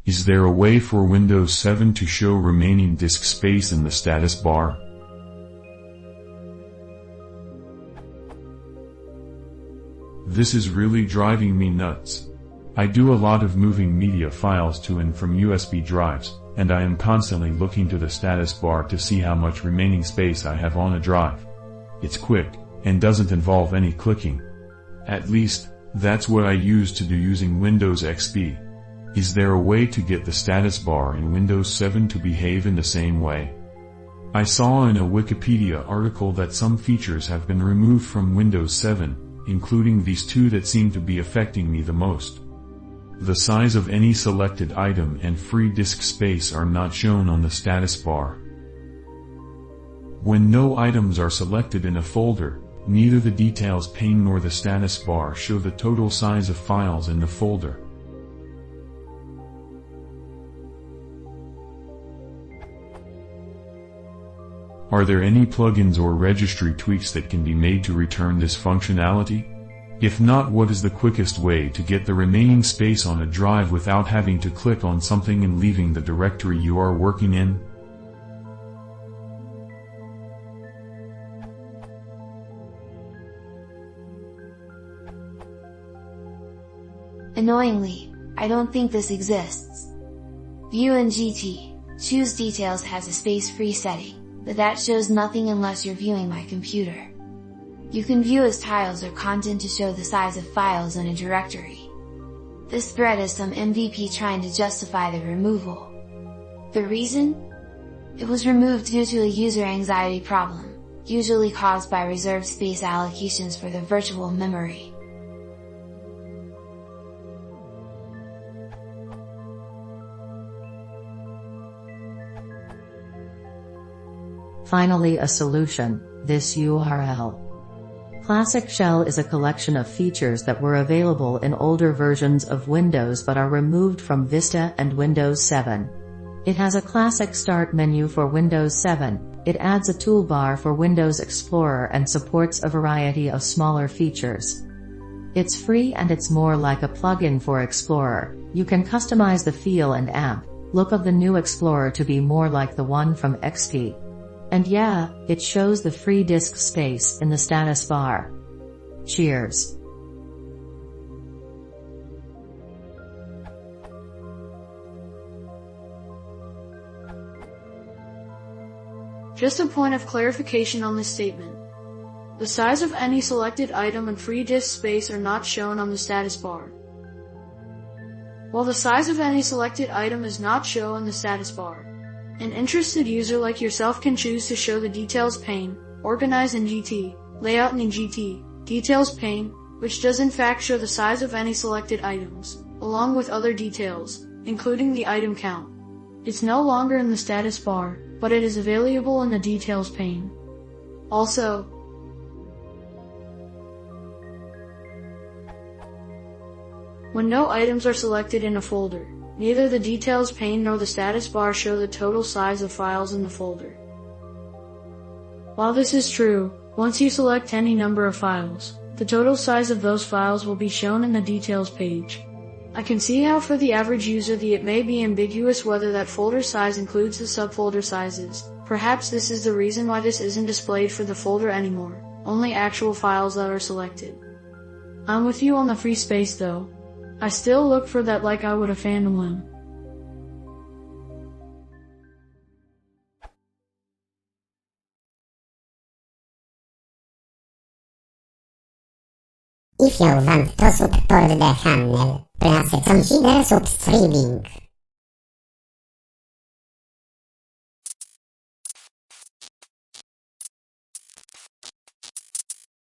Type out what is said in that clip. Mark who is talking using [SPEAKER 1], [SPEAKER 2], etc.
[SPEAKER 1] Is there a way for Windows 7 to show remaining disk space in the status bar? This is really driving me nuts. I do a lot of moving media files to and from USB drives, and I am constantly looking to the status bar to see how much remaining space I have on a drive. It's quick, and doesn't involve any clicking. At least, that's what I used to do using Windows XP. Is there a way to get the status bar in Windows 7 to behave in the same way? I saw in a Wikipedia article that some features have been removed from Windows 7, including these two that seem to be affecting me the most. The size of any selected item and free disk space are not shown on the status bar. When no items are selected in a folder, neither the details pane nor the status bar show the total size of files in the folder. Are there any plugins or registry tweaks that can be made to return this functionality? If not, what is the quickest way to get the remaining space on a drive without having to click on something and leaving the directory you are working in?
[SPEAKER 2] Annoyingly, I don't think this exists. View in GT, Choose Details has a space-free setting, but that shows nothing unless you're viewing my computer. You can view as tiles or content to show the size of files in a directory. This thread is some MVP trying to justify the removal. The reason? It was removed due to a user anxiety problem, usually caused by reserved space allocations for the virtual memory.
[SPEAKER 3] Finally, a solution: this URL. Classic Shell is a collection of features that were available in older versions of Windows but are removed from Vista and Windows 7. It has a classic start menu for Windows 7, it adds a toolbar for Windows Explorer and supports a variety of smaller features. It's free and it's more like a plugin for Explorer. You can customize the feel and look of the new Explorer to be more like the one from XP. And yeah, it shows the free disk space in the status bar. Cheers!
[SPEAKER 4] Just a point of clarification on this statement. The size of any selected item and free disk space are not shown on the status bar. While the size of any selected item is not shown on the status bar, an interested user like yourself can choose to show the Details pane, Organize in GT, Layout in GT, Details pane, which does in fact show the size of any selected items, along with other details, including the item count. It's no longer in the status bar, but it is available in the Details pane. Also, when no items are selected in a folder, neither the Details pane nor the status bar show the total size of files in the folder. While this is true, once you select any number of files, the total size of those files will be shown in the Details page. I can see how for the average user it may be ambiguous whether that folder size includes the subfolder sizes. Perhaps this is the reason why this isn't displayed for the folder anymore, only actual files that are selected. I'm with you on the free space though. I still look for that like I would a fandom limb.
[SPEAKER 5] If you want to support the channel, press consider subscribing.